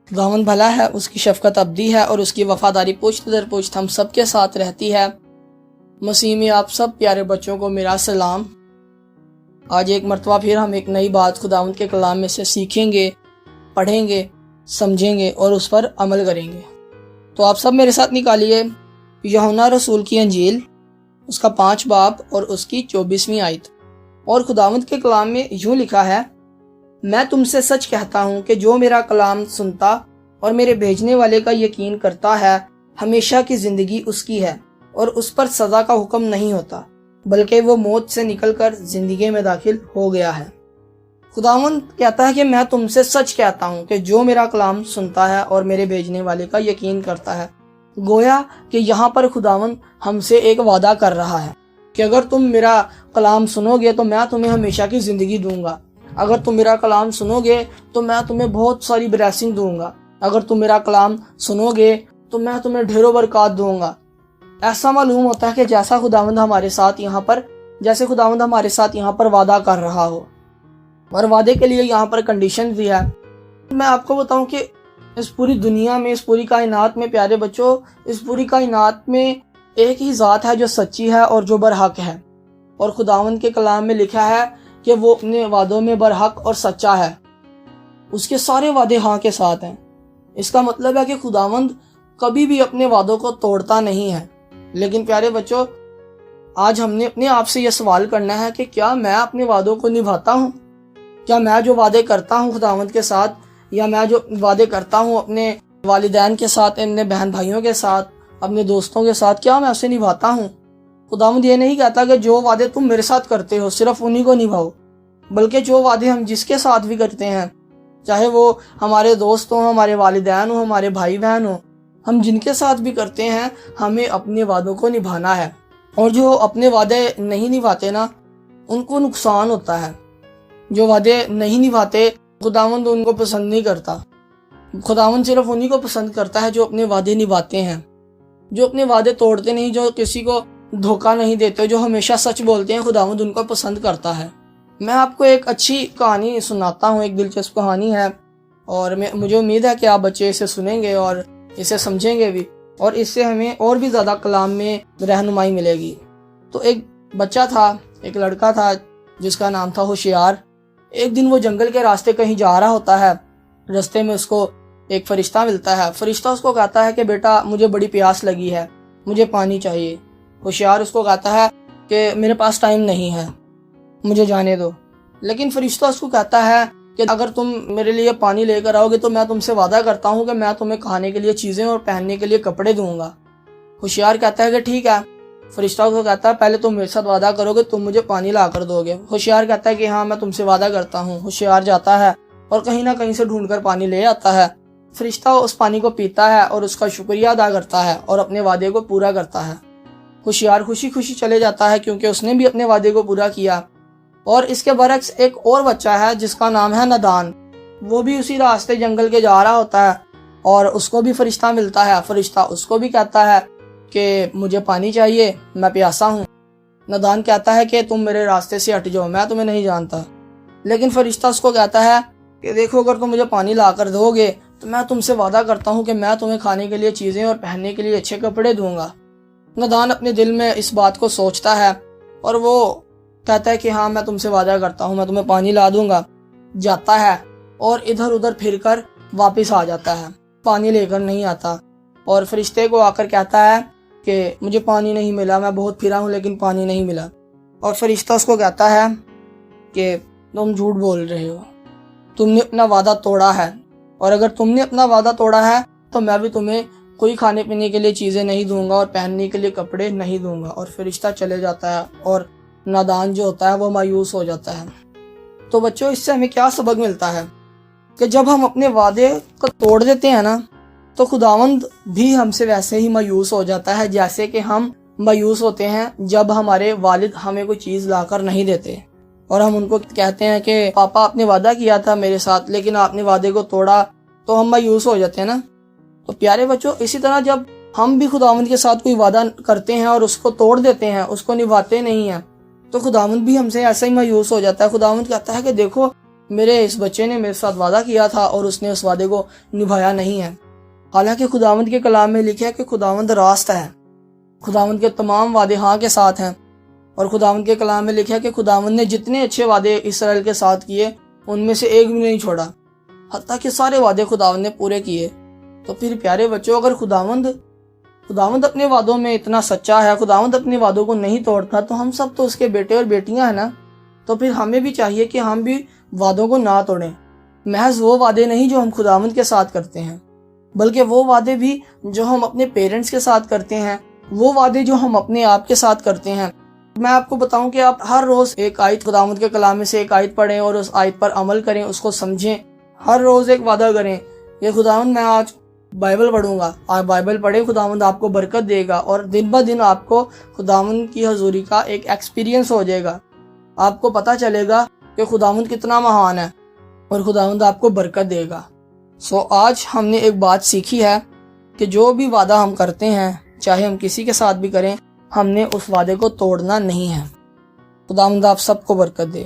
خداوند بھلا ہے، اس کی شفقت ابدی ہے اور اس کی وفاداری پشت در پشت ہم سب کے ساتھ رہتی ہے۔ مسیح میں آپ سب پیارے بچوں کو میرا سلام۔ آج ایک مرتبہ پھر ہم ایک نئی بات خداوند کے کلام میں سے سیکھیں گے، پڑھیں گے، سمجھیں گے اور اس پر عمل کریں گے۔ تو آپ سب میرے ساتھ نکالیے یوحنا رسول کی انجیل، اس کا 5 باب اور اس کی 24ویں آیت۔ اور خداوند کے کلام میں یوں لکھا ہے، میں تم سے سچ کہتا ہوں کہ جو میرا کلام سنتا اور میرے بھیجنے والے کا یقین کرتا ہے، ہمیشہ کی زندگی اس کی ہے اور اس پر سزا کا حکم نہیں ہوتا، بلکہ وہ موت سے نکل کر زندگی میں داخل ہو گیا ہے۔ خداوند کہتا ہے کہ میں تم سے سچ کہتا ہوں کہ جو میرا کلام سنتا ہے اور میرے بھیجنے والے کا یقین کرتا ہے۔ گویا کہ یہاں پر خداوند ہم سے ایک وعدہ کر رہا ہے کہ اگر تم میرا کلام سنو گے تو میں تمہیں ہمیشہ کی زندگی دوں گا۔ اگر تم میرا کلام سنو گے تو میں تمہیں بہت ساری بلیسنگ دوں گا۔ اگر تم میرا کلام سنو گے تو میں تمہیں ڈھیروں برکات دوں گا۔ ایسا معلوم ہوتا ہے کہ جیسے خداوند ہمارے ساتھ یہاں پر وعدہ کر رہا ہو، اور وعدے کے لیے یہاں پر کنڈیشن بھی ہے۔ میں آپ کو بتاؤں کہ اس پوری دنیا میں، اس پوری کائنات میں، پیارے بچوں، اس پوری کائنات میں ایک ہی ذات ہے جو سچی ہے اور جو برحق ہے، اور خداوند کے کلام میں لکھا ہے کہ وہ اپنے وعدوں میں برحق اور سچا ہے۔ اس کے سارے وعدے ہاں کے ساتھ ہیں۔ اس کا مطلب ہے کہ خداوند کبھی بھی اپنے وعدوں کو توڑتا نہیں ہے۔ لیکن پیارے بچوں، آج ہم نے اپنے آپ سے یہ سوال کرنا ہے کہ کیا میں اپنے وعدوں کو نبھاتا ہوں؟ کیا میں جو وعدے کرتا ہوں خداوند کے ساتھ، یا میں جو وعدے کرتا ہوں اپنے والدین کے ساتھ، اپنے بہن بھائیوں کے ساتھ، اپنے دوستوں کے ساتھ، کیا میں اسے نبھاتا ہوں؟ خداوند یہ نہیں کہتا کہ جو وعدے تم میرے ساتھ کرتے ہو صرف انہی کو نبھاؤ، بلکہ جو وعدے ہم جس کے ساتھ بھی کرتے ہیں، چاہے وہ ہمارے دوست ہوں، ہمارے والدین ہوں، ہمارے بھائی بہن ہوں، ہم جن کے ساتھ بھی کرتے ہیں، ہمیں اپنے وعدوں کو نبھانا ہے۔ اور جو اپنے وعدے نہیں نبھاتے نا، ان کو نقصان ہوتا ہے۔ جو وعدے نہیں نبھاتے، خداوند ان کو پسند نہیں کرتا۔ خداوند صرف انہی کو پسند کرتا ہے جو اپنے وعدے نبھاتے ہیں، جو اپنے وعدے توڑتے نہیں، جو کسی کو دھوکہ نہیں دیتے، جو ہمیشہ سچ بولتے ہیں۔ خداوند ان کو پسند کرتا ہے۔ میں آپ کو ایک اچھی کہانی سناتا ہوں، ایک دلچسپ کہانی ہے، اور مجھے امید ہے کہ آپ بچے اسے سنیں گے اور اسے سمجھیں گے بھی، اور اس سے ہمیں اور بھی زیادہ کلام میں رہنمائی ملے گی۔ تو ایک بچہ تھا، ایک لڑکا تھا جس کا نام تھا ہوشیار۔ ایک دن وہ جنگل کے راستے کہیں جا رہا ہوتا ہے۔ راستے میں اس کو ایک فرشتہ ملتا ہے۔ فرشتہ اس کو کہتا ہے کہ بیٹا، مجھے بڑی پیاس لگی ہے، مجھے پانی چاہیے۔ ہوشیار اس کو کہتا ہے کہ میرے پاس ٹائم نہیں ہے، مجھے جانے دو۔ لیکن فرشتہ اس کو کہتا ہے کہ اگر تم میرے لیے پانی لے کر آؤ گے تو میں تم سے وعدہ کرتا ہوں کہ میں تمہیں کھانے کے لیے چیزیں اور پہننے کے لیے کپڑے دوں گا۔ ہوشیار کہتا ہے کہ ٹھیک ہے۔ فرشتہ کو کہتا ہے پہلے تم میرے ساتھ وعدہ کرو گے، تم مجھے پانی لا کر دو گے۔ ہوشیار کہتا ہے کہ ہاں، میں تم سے وعدہ کرتا ہوں۔ ہوشیار جاتا ہے اور کہیں نہ کہیں سے ڈھونڈ کر پانی لے آتا ہے۔ فرشتہ اس پانی کو پیتا ہے اور اس کا شکریہ ادا کرتا ہے اور اپنے وعدے کو پورا کرتا ہے۔ ہوشیار خوشی خوشی چلے جاتا ہے کیونکہ اس نے بھی اپنے وعدے کو پورا کیا۔ اور اس کے برعکس ایک اور بچہ ہے جس کا نام ہے نادان۔ وہ بھی اسی راستے جنگل کے جا رہا ہوتا ہے اور اس کو بھی فرشتہ ملتا ہے۔ فرشتہ اس کو بھی کہتا ہے کہ مجھے پانی چاہیے، میں پیاسا ہوں۔ نادان کہتا ہے کہ تم میرے راستے سے ہٹ جاؤ، میں تمہیں نہیں جانتا۔ لیکن فرشتہ اس کو کہتا ہے کہ دیکھو، اگر تم مجھے پانی لا کر دو گے تو میں تم سے وعدہ کرتا ہوں کہ میں تمہیں کھانے کے لیے چیزیں اور پہننے کے لیے اچھے کپڑے دوں گا۔ نادان اپنے دل میں اس بات کو سوچتا ہے اور وہ کہتا ہے کہ ہاں، میں تم سے وعدہ کرتا ہوں، میں تمہیں پانی لا دوں گا۔ جاتا ہے اور ادھر ادھر پھر کر واپس آ جاتا ہے، پانی لے کر نہیں آتا۔ اور فرشتے کو آ کر کہتا ہے کہ مجھے پانی نہیں ملا، میں بہت پھرا ہوں لیکن پانی نہیں ملا۔ اور فرشتہ اس کو کہتا ہے کہ تم جھوٹ بول رہے ہو، تم نے اپنا وعدہ توڑا ہے، اور اگر تم نے اپنا وعدہ توڑا ہے تو میں بھی تمہیں کوئی کھانے پینے کے لیے چیزیں نہیں دوں گا اور پہننے کے لیے کپڑے نہیں دوں گا۔ اور فرشتہ چلے جاتا ہے اور نادان جو ہوتا ہے وہ مایوس ہو جاتا ہے۔ تو بچوں، اس سے ہمیں کیا سبق ملتا ہے کہ جب ہم اپنے وعدے کو توڑ دیتے ہیں نا، تو خداوند بھی ہم سے ویسے ہی مایوس ہو جاتا ہے جیسے کہ ہم مایوس ہوتے ہیں جب ہمارے والد ہمیں کوئی چیز لا کر نہیں دیتے اور ہم ان کو کہتے ہیں کہ پاپا، آپ نے وعدہ کیا تھا میرے ساتھ لیکن آپ نے وعدے کو توڑا، تو ہم مایوس ہو جاتے ہیں نا۔ تو پیارے بچوں، اسی طرح جب ہم بھی خداوند کے ساتھ کوئی وعدہ کرتے ہیں اور اس کو توڑ دیتے ہیں، اس کو نبھاتے نہیں ہیں، تو خداوند بھی ہم سے ایسا ہی مایوس ہو جاتا ہے۔ خداوند کہتا ہے کہ دیکھو، میرے اس بچے نے میرے ساتھ وعدہ کیا تھا اور اس نے اس وعدے کو نبھایا نہیں ہے۔ حالانکہ خداوند کے کلام میں لکھا ہے کہ خداوند راست ہے، خداوند کے تمام وعدے ہاں کے ساتھ ہیں، اور خداوند کے کلام میں لکھا ہے کہ خداوند نے جتنے اچھے وعدے اسرائیل کے ساتھ کیے ان میں سے ایک بھی نہیں چھوڑا، حتیٰ کہ سارے وعدے خداوند نے پورے کیے۔ تو پھر پیارے بچوں، اگر خداوند اپنے وعدوں میں اتنا سچا ہے، خداوند اپنے وعدوں کو نہیں توڑتا، تو ہم سب تو اس کے بیٹے اور بیٹیاں ہیں نا۔ تو پھر ہمیں بھی چاہیے کہ ہم بھی وعدوں کو نہ توڑیں، محض وہ وعدے نہیں جو ہم خداوند کے ساتھ کرتے ہیں، بلکہ وہ وعدے بھی جو ہم اپنے پیرنٹس کے ساتھ کرتے ہیں، وہ وعدے جو ہم اپنے آپ کے ساتھ کرتے ہیں۔ میں آپ کو بتاؤں کہ آپ ہر روز ایک آیت خداوند کے کلام میں سے ایک آیت پڑھیں اور اس آیت پر عمل کریں، اس کو سمجھیں، ہر روز ایک وعدہ کریں کہ خداوند میں آج بائبل پڑھوں گا، آپ بائبل پڑھیں، خداوند آپ کو برکت دے گا، اور دن بہ دن آپ کو خداوند کی حضوری کا ایک ایکسپیرینس ہو جائے گا، آپ کو پتہ چلے گا کہ خداوند کتنا مہان ہے اور خداوند آپ کو برکت دے گا۔ آج ہم نے ایک بات سیکھی ہے کہ جو بھی وعدہ ہم کرتے ہیں، چاہے ہم کسی کے ساتھ بھی کریں، ہم نے اس وعدے کو توڑنا نہیں ہے۔ خداوند آپ سب کو برکت دے۔